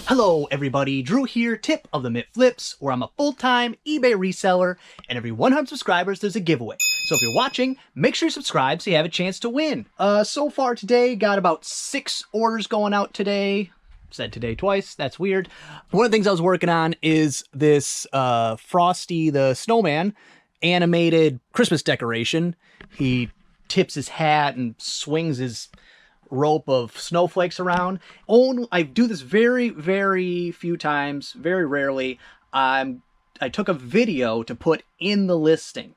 Hello everybody, Drew here, tip of the Mitt Flips, where I'm a full-time eBay reseller, and every 100 subscribers there's a giveaway. So if you're watching, make sure you subscribe so you have a chance to win. So far today, got about 6 orders going out today. Said today twice, that's weird. One of the things I was working on is this Frosty the Snowman animated Christmas decoration. He tips his hat and swings his rope of snowflakes around. I do this very, very few times, very rarely. I took a video to put in the listing,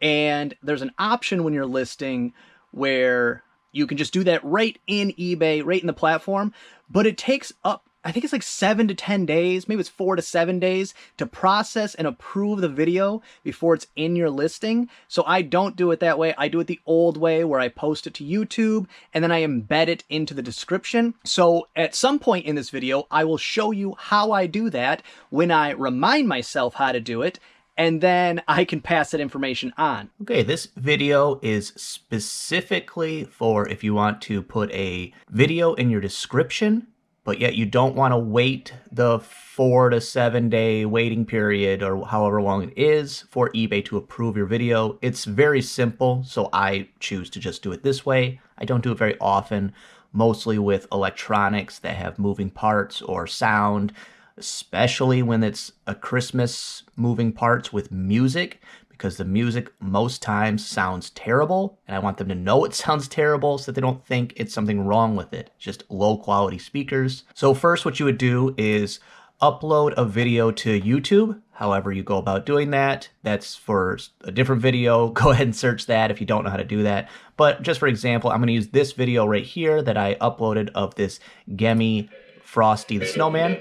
and there's an option when you're listing where you can just do that right in eBay, right in the platform, but it takes up, I think it's like 7 to 10 days, maybe it's 4 to 7 days to process and approve the video before it's in your listing. So I don't do it that way. I do it the old way where I post it to YouTube and then I embed it into the description. So at some point in this video, I will show you how I do that when I remind myself how to do it, and then I can pass that information on. Okay, this video is specifically for if you want to put a video in your description, but yet you don't want to wait the 4 to 7 day waiting period or however long it is for eBay to approve your video. It's very simple, so I choose to just do it this way. I don't do it very often, mostly with electronics that have moving parts or sound, especially when it's a Christmas moving parts with music, because the music most times sounds terrible, and I want them to know it sounds terrible so that they don't think it's something wrong with it. It's just low quality speakers. So first what you would do is upload a video to YouTube. However you go about doing that, that's for a different video. Go ahead and search that if you don't know how to do that. But just for example, I'm going to use this video right here that I uploaded of this Gemmy Frosty the Snowman.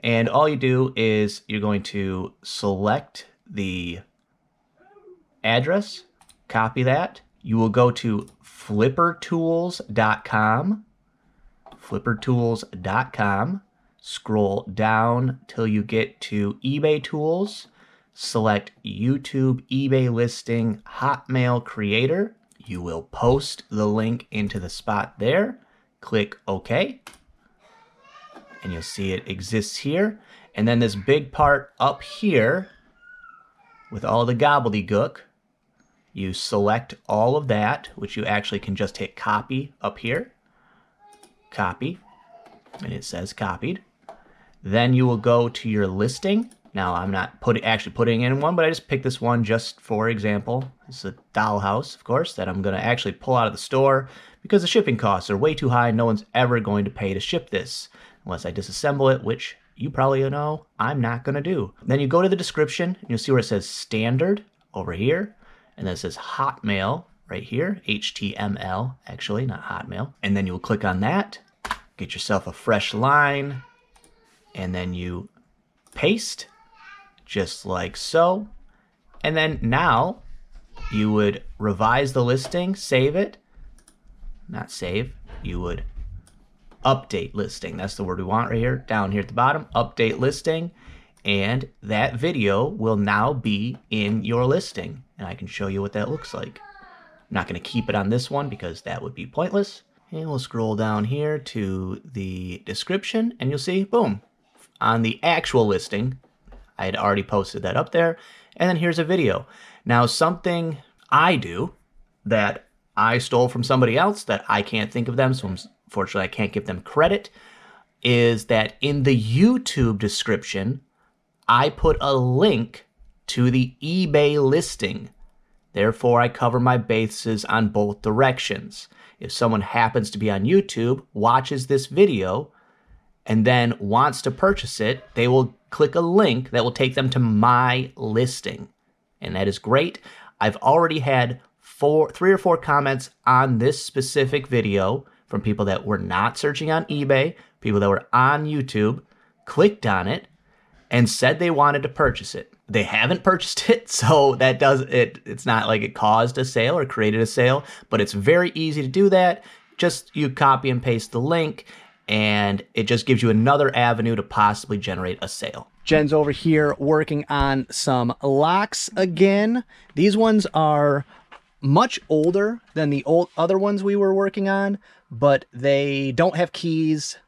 And all you do is you're going to select the address, copy that. You will go to flippertools.com, flippertools.com, scroll down till you get to eBay Tools, select YouTube eBay listing Hotmail creator. You will post the link into the spot there, click OK. And you'll see it exists here. And then this big part up here with all the gobbledygook, you select all of that, which you actually can just hit copy up here. Copy. And it says copied. Then you will go to your listing. Now I'm not actually putting in one, but I just picked this one just for example. It's a dollhouse, of course, that I'm going to actually pull out of the store because the shipping costs are way too high. No one's ever going to pay to ship this unless I disassemble it, which you probably know I'm not going to do. Then you go to the description, and you'll see where it says standard over here, and then it says Hotmail right here, HTML, actually, not Hotmail. And then you'll click on that, get yourself a fresh line, and then you paste, just like so. And then now you would revise the listing, save it, not save, you would update listing. That's the word we want right here, down here at the bottom, update listing. And that video will now be in your listing. And I can show you what that looks like. I'm not going to keep it on this one because that would be pointless. And we'll scroll down here to the description and you'll see, boom, on the actual listing, I had already posted that up there. And then here's a video. Now something I do that I stole from somebody else that I can't think of them, so unfortunately I can't give them credit, is that in the YouTube description, I put a link to the eBay listing. Therefore, I cover my bases on both directions. If someone happens to be on YouTube, watches this video, and then wants to purchase it, they will click a link that will take them to my listing. And that is great. I've already had 3 or 4 comments on this specific video from people that were not searching on eBay, people that were on YouTube, clicked on it, and said they wanted to purchase it. They haven't purchased it, so that it's not like it caused a sale or created a sale, but it's very easy to do that. Just you copy and paste the link, and it just gives you another avenue to possibly generate a sale. Jen's over here working on some locks again. These ones are much older than the other ones we were working on, but they don't have keys.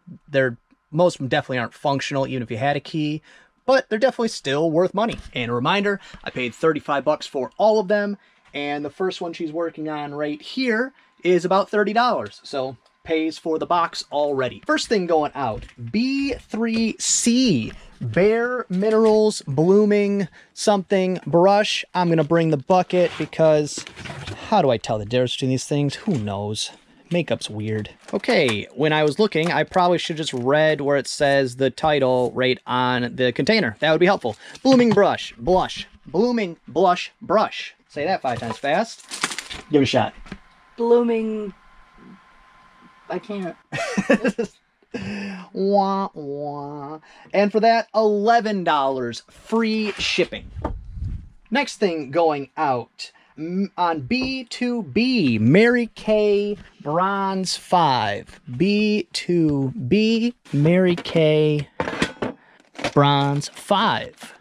Most of them definitely aren't functional, even if you had a key, but they're definitely still worth money. And a reminder, I paid 35 bucks for all of them, and the first one she's working on right here is about $30. So pays for the box already. First thing going out, B3C, Bare Minerals Blooming something brush. I'm gonna bring the bucket because how do I tell the difference between these things? Who knows? Makeup's weird. Okay, when I was looking, I probably should just read where it says the title right on the container. That would be helpful. Blooming brush, blush, blooming blush brush. Say that 5 times fast. Give it a shot. Blooming. I can't. Wah, wah. And for that, $11 free shipping. Next thing going out on B2B, Mary Kay Bronze 5. B2B, Mary Kay Bronze 5.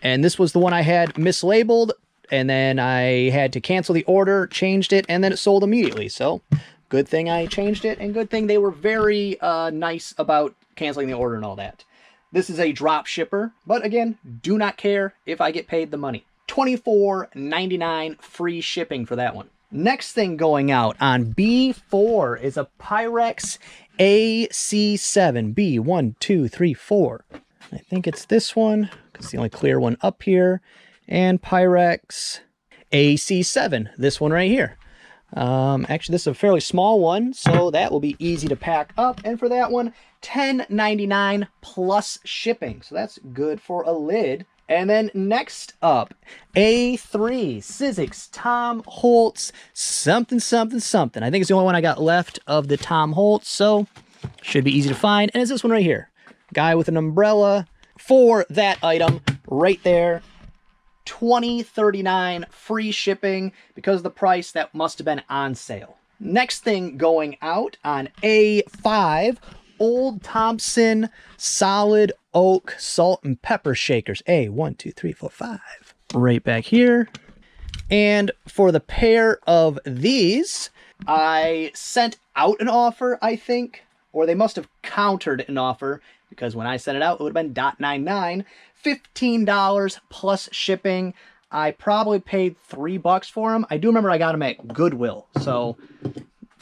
And this was the one I had mislabeled, and then I had to cancel the order, changed it, and then it sold immediately. So good thing I changed it, and good thing they were very nice about canceling the order and all that. This is a drop shipper, but again, do not care if I get paid the money. $24.99 free shipping for that one. Next thing going out on B4 is a Pyrex AC7. B1, 2, 3, 4. I think it's this one. It's the only clear one up here. And Pyrex AC7, this one right here. Actually, this is a fairly small one, so that will be easy to pack up. And for that one, $10.99 plus shipping. So that's good for a lid. And then next up, A3 Sizzix Tom Holtz something, something, something. I think it's the only one I got left of the Tom Holtz, so should be easy to find. And it's this one right here. Guy with an umbrella for that item right there. $20.39 free shipping because of the price that must have been on sale. Next thing going out on A5, Old Thompson Solid Oak Salt and Pepper Shakers. A1, 2, 3, 4, 5. Right back here. And for the pair of these, I sent out an offer, I think, or they must have countered an offer because when I sent it out, it would have been $.99. $15 plus shipping. I probably paid $3 for them. I do remember I got them at Goodwill, so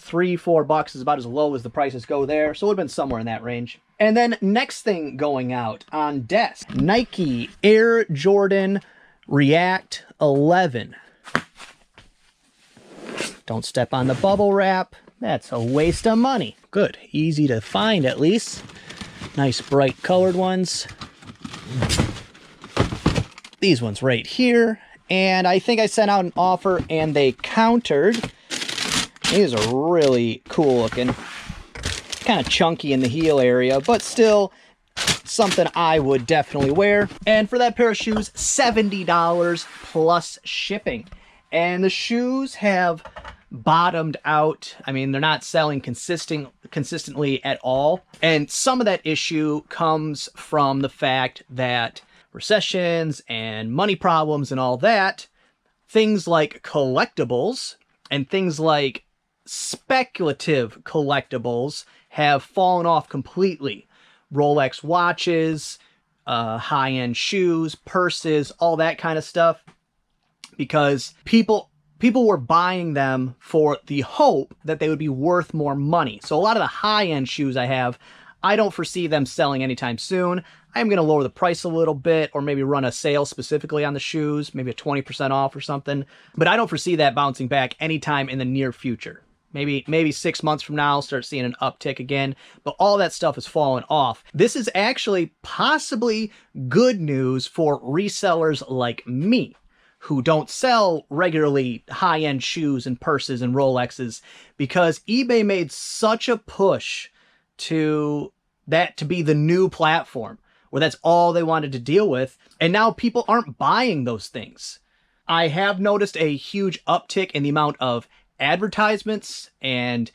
$3-4 is about as low as the prices go there, so it would have been somewhere in that range. And then next thing going out on desk, Nike Air Jordan React 11. Don't step on the bubble wrap. That's a waste of money. Good, easy to find at least. Nice bright colored ones. These ones right here. And I think I sent out an offer and they countered. These are really cool looking. Kind of chunky in the heel area, but still something I would definitely wear. And for that pair of shoes, $70 plus shipping. And the shoes have bottomed out. I mean, they're not selling consistently at all. And some of that issue comes from the fact that recessions and money problems and all that, things like collectibles and things like speculative collectibles have fallen off completely. Rolex watches, high-end shoes, purses, all that kind of stuff, because people were buying them for the hope that they would be worth more money. So a lot of the high-end shoes I don't foresee them selling anytime soon. I'm going to lower the price a little bit, or maybe run a sale specifically on the shoes, maybe a 20% off or something. But I don't foresee that bouncing back anytime in the near future. Maybe 6 months from now, I'll start seeing an uptick again. But all that stuff has fallen off. This is actually possibly good news for resellers like me, who don't sell regularly high-end shoes and purses and Rolexes, because eBay made such a push to that to be the new platform where that's all they wanted to deal with. And now people aren't buying those things. I have noticed a huge uptick in the amount of advertisements and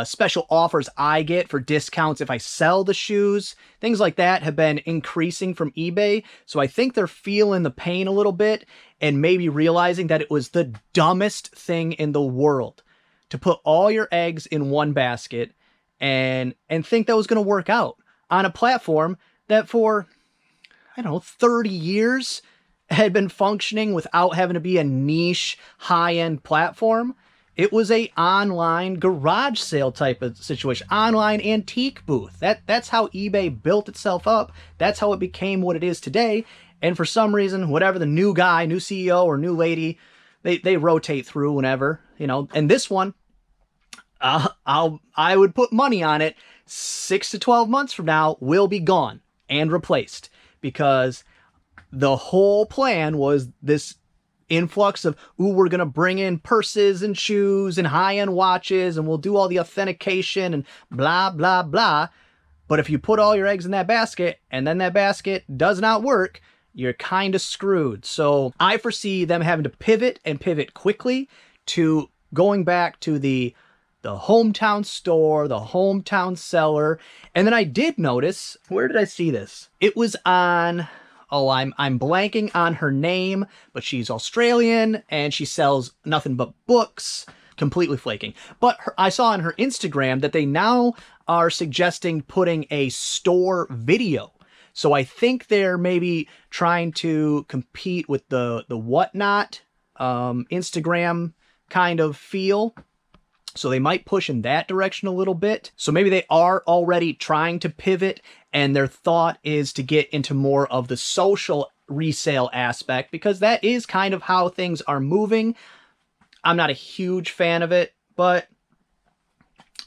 special offers I get for discounts if I sell the shoes. Things like that have been increasing from eBay. So I think they're feeling the pain a little bit and maybe realizing that it was the dumbest thing in the world to put all your eggs in one basket and think that was going to work out on a platform that for, I don't know, 30 years had been functioning without having to be a niche high-end platform. It was a online garage sale type of situation, online antique booth. That's how eBay built itself up. That's how it became what it is today. And for some reason, whatever the new guy, new CEO or new lady, they rotate through whenever, you know. And this one, I would put money on it. 6 to 12 months from now will be gone and replaced, because the whole plan was this influx of, ooh, we're going to bring in purses and shoes and high-end watches and we'll do all the authentication and blah, blah, blah. But if you put all your eggs in that basket and then that basket does not work, you're kind of screwed. So I foresee them having to pivot and pivot quickly to going back to the hometown store, the hometown seller. And then I did notice, where did I see this? It was on, oh, I'm blanking on her name, but she's Australian and she sells nothing but books, completely flaking. But I saw on her Instagram that they now are suggesting putting a store video. So I think they're maybe trying to compete with the Whatnot Instagram kind of feel. So they might push in that direction a little bit. So maybe they are already trying to pivot and their thought is to get into more of the social resale aspect, because that is kind of how things are moving. I'm not a huge fan of it, but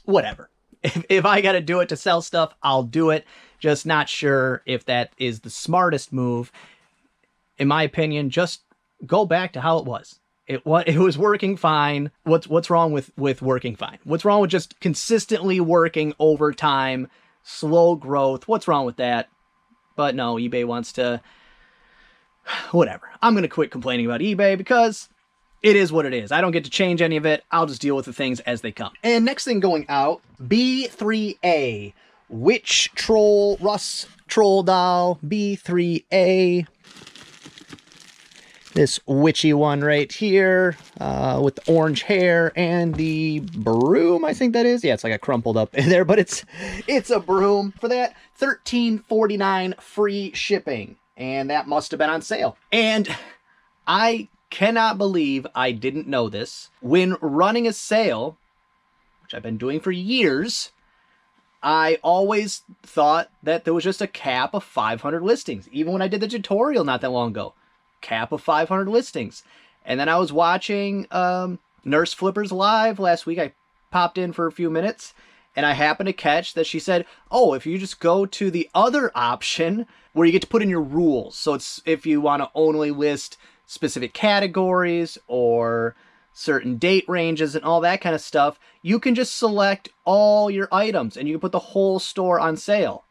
whatever. If I got to do it to sell stuff, I'll do it. Just not sure if that is the smartest move. In my opinion, just go back to how it was. It was working fine. What's wrong with working fine? What's wrong with just consistently working over time, slow growth? What's wrong with that? But no, eBay wants to... Whatever. I'm going to quit complaining about eBay because it is what it is. I don't get to change any of it. I'll just deal with the things as they come. And next thing going out, B3A. Witch Troll, Russ Troll Doll, B3A. This witchy one right here with the orange hair and the broom, I think that is. Yeah, it's like a crumpled up in there, but it's a broom. For that, $13.49 free shipping. And that must have been on sale. And I cannot believe I didn't know this. When running a sale, which I've been doing for years, I always thought that there was just a cap of 500 listings. Even when I did the tutorial not that long ago. Cap of 500 listings. And then I was watching Nurse Flippers live last week. I popped in for a few minutes and I happened to catch that she said, oh, if you just go to the other option where you get to put in your rules. So it's if you want to only list specific categories or certain date ranges and all that kind of stuff, you can just select all your items and you can put the whole store on sale.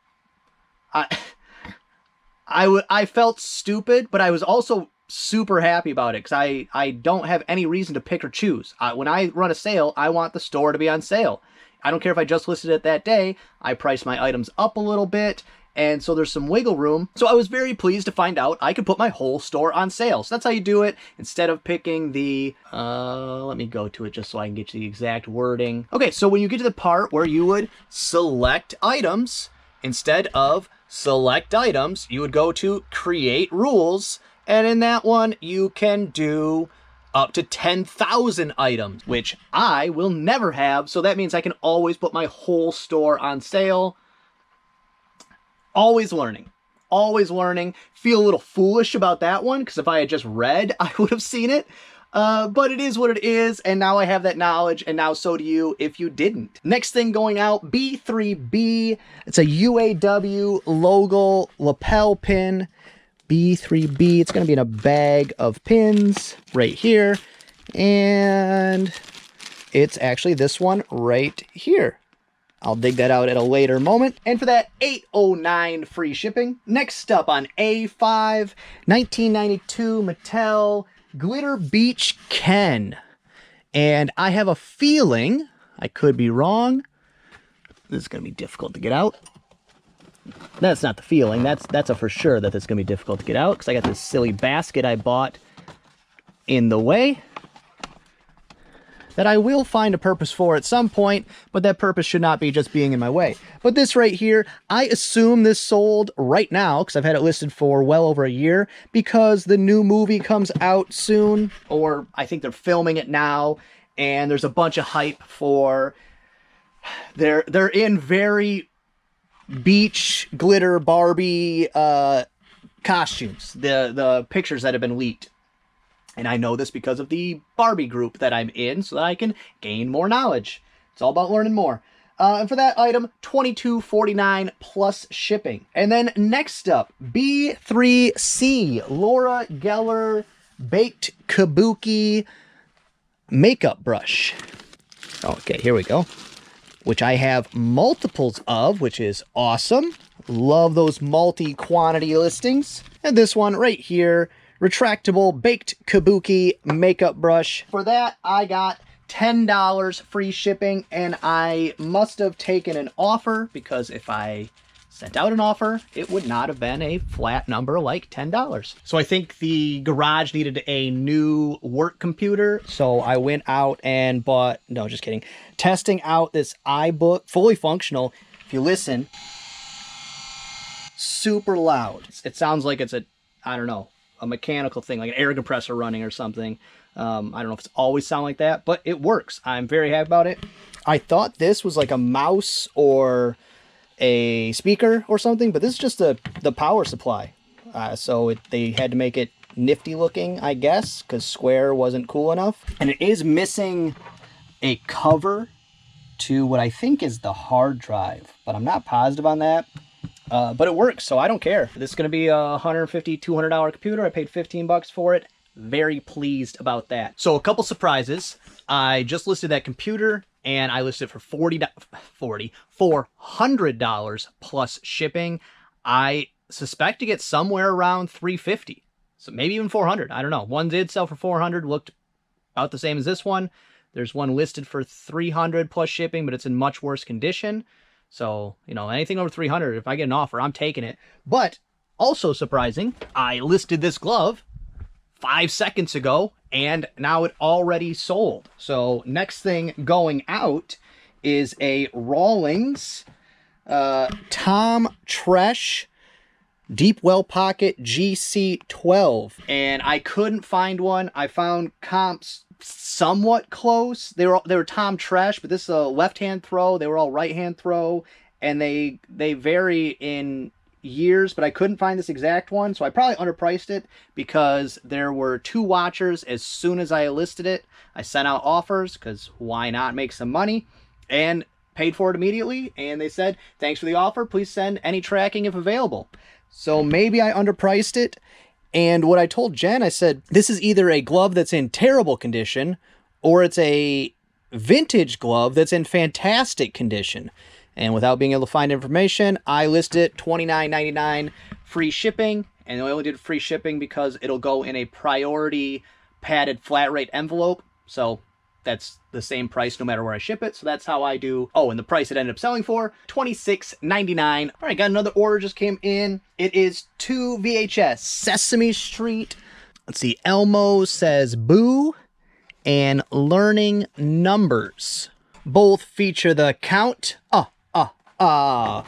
I felt stupid, but I was also super happy about it because I don't have any reason to pick or choose. When I run a sale, I want the store to be on sale. I don't care if I just listed it that day. I price my items up a little bit, and so there's some wiggle room. So I was very pleased to find out I could put my whole store on sale. So that's how you do it instead of picking the, let me go to it just so I can get to the exact wording. Okay, so when you get to the part where you would select items, instead of select items, you would go to create rules. And in that one, you can do up to 10,000 items, which I will never have. So that means I can always put my whole store on sale. Always learning. Always learning. Feel a little foolish about that one, because if I had just read, I would have seen it. But it is what it is, and now I have that knowledge, and now so do you if you didn't. Next thing going out, B3B. It's a UAW logo lapel pin. B3B. It's going to be in a bag of pins right here. And it's actually this one right here. I'll dig that out at a later moment. And for that, $8.09 free shipping. Next up on A5, 1992 Mattel Glitter Beach Ken. And I have a feeling, I could be wrong. This is going to be difficult to get out. That's not the feeling. That's a for sure that it's going to be difficult to get out because I got this silly basket I bought in the way that I will find a purpose for at some point, but that purpose should not be just being in my way. But this right here, I assume this sold right now because I've had it listed for well over a year because the new movie comes out soon, or I think they're filming it now, and there's a bunch of hype for... They're in very beach glitter Barbie costumes, the pictures that have been leaked. And I know this because of the Barbie group that I'm in so that I can gain more knowledge. It's all about learning more. And for that item, $22.49 plus shipping. And then next up, B3C Laura Geller Baked Kabuki Makeup Brush. Okay, here we go. Which I have multiples of, which is awesome. Love those multi-quantity listings. And this one right here, retractable baked kabuki makeup brush. For that, I got $10 free shipping, and I must have taken an offer because if I sent out an offer, it would not have been a flat number like $10. So I think the garage needed a new work computer. So I went out and bought, no, just kidding, testing out this iBook, fully functional. If you listen, super loud. It sounds like it's I don't know, a mechanical thing, like an air compressor running or something. I don't know if it's always sound like that, but it works. I'm very happy about it. I thought this was like a mouse or a speaker or something, but this is just the power supply. So they had to make it nifty looking, I guess, because square wasn't cool enough. And it is missing a cover to what I think is the hard drive, but I'm not positive on that. But it works, so I don't care. This is going to be a $150, $200 computer. I paid 15 bucks for it. Very pleased about that. So a couple surprises. I just listed that computer, and I listed it for $400 plus shipping. I suspect to get somewhere around $350, so maybe even $400. I don't know. One did sell for $400, looked about the same as this one. There's one listed for $300 plus shipping, but it's in much worse condition. So, you know, anything over $300, if I get an offer, I'm taking it. But also surprising, I listed this glove 5 seconds ago, and now it already sold. So next thing going out is a Rawlings Tom Tresh Deep Well Pocket GC12. And I couldn't find one. I found comps somewhat close. They were Tom Tresh, but this is a left-hand throw. They were all right-hand throw, and they vary in years, but I couldn't find this exact one, so I probably underpriced it because there were 2 watchers. As soon as I listed it, I sent out offers because why not make some money, and paid for it immediately, and they said, thanks for the offer, please send any tracking if available. So maybe I underpriced it. And what I told Jen, I said, this is either a glove that's in terrible condition or it's a vintage glove that's in fantastic condition. And without being able to find information, I listed it $29.99 free shipping. And I only did free shipping because it'll go in a priority padded flat rate envelope. So that's the same price no matter where I ship it. So that's how I do. Oh, and the price it ended up selling for, $26.99. All right, got another order just came in. It is 2 VHS Sesame Street. Let's see, Elmo Says Boo and Learning Numbers. Both feature the count. I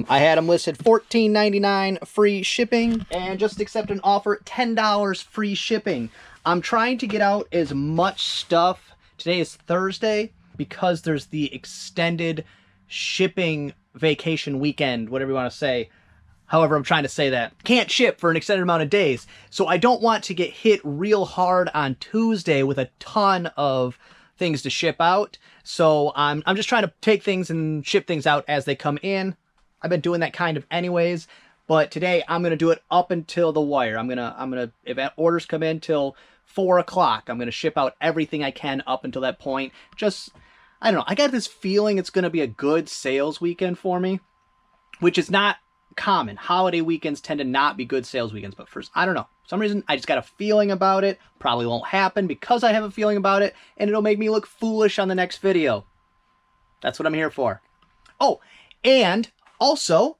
had them listed $14.99 free shipping, and just accept an offer $10 free shipping. I'm trying to get out as much stuff. Today is Thursday because there's the extended shipping vacation weekend, whatever you want to say. However, I'm trying to say that can't ship for an extended amount of days. So I don't want to get hit real hard on Tuesday with a ton of things to ship out. So I'm just trying to take things and ship things out as they come in. I've been doing that kind of anyways, but today I'm going to do it up until the wire. I'm going to, if orders come in till 4 o'clock, I'm going to ship out everything I can up until that point. Just, I don't know. I got this feeling it's going to be a good sales weekend for me, which is not common. Holiday weekends tend to not be good sales weekends, but first, I don't know. For some reason, I just got a feeling about it. Probably won't happen because I have a feeling about it, and it'll make me look foolish on the next video. That's what I'm here for. Oh, and also,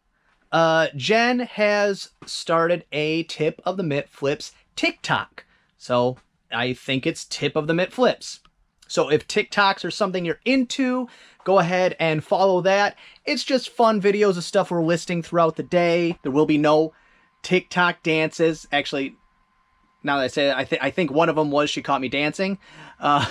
Jen has started a Tip of the Mitt Flips TikTok. So I think it's Tip of the Mitt Flips. So if TikToks are something you're into, go ahead and follow that. It's just fun videos of stuff we're listing throughout the day. There will be no TikTok dances. Actually, now that I say it, I think one of them was She Caught Me Dancing.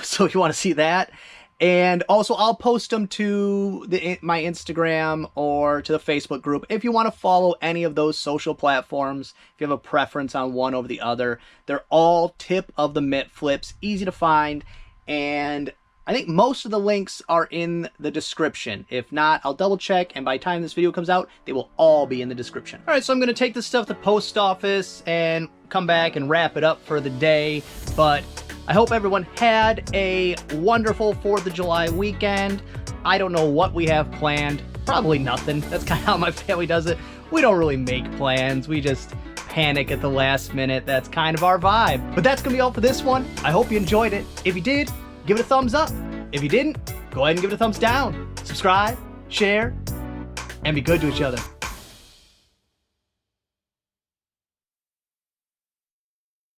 So if you want to see that. And also, I'll post them to my Instagram or to the Facebook group. If you want to follow any of those social platforms, if you have a preference on one over the other, they're all Tip of the Mitt Flips, easy to find. And I think most of the links are in the description. If not, I'll double check, and by the time this video comes out, they will all be in the description. All right, so I'm going to take this stuff to the post office and come back and wrap it up for the day. But I hope everyone had a wonderful 4th of July weekend. I don't know what we have planned. Probably nothing. That's kind of how my family does it. We don't really make plans. We just panic at the last minute. That's kind of our vibe. But that's going to be all for this one. I hope you enjoyed it. If you did, give it a thumbs up. If you didn't, go ahead and give it a thumbs down. Subscribe, share, and be good to each other.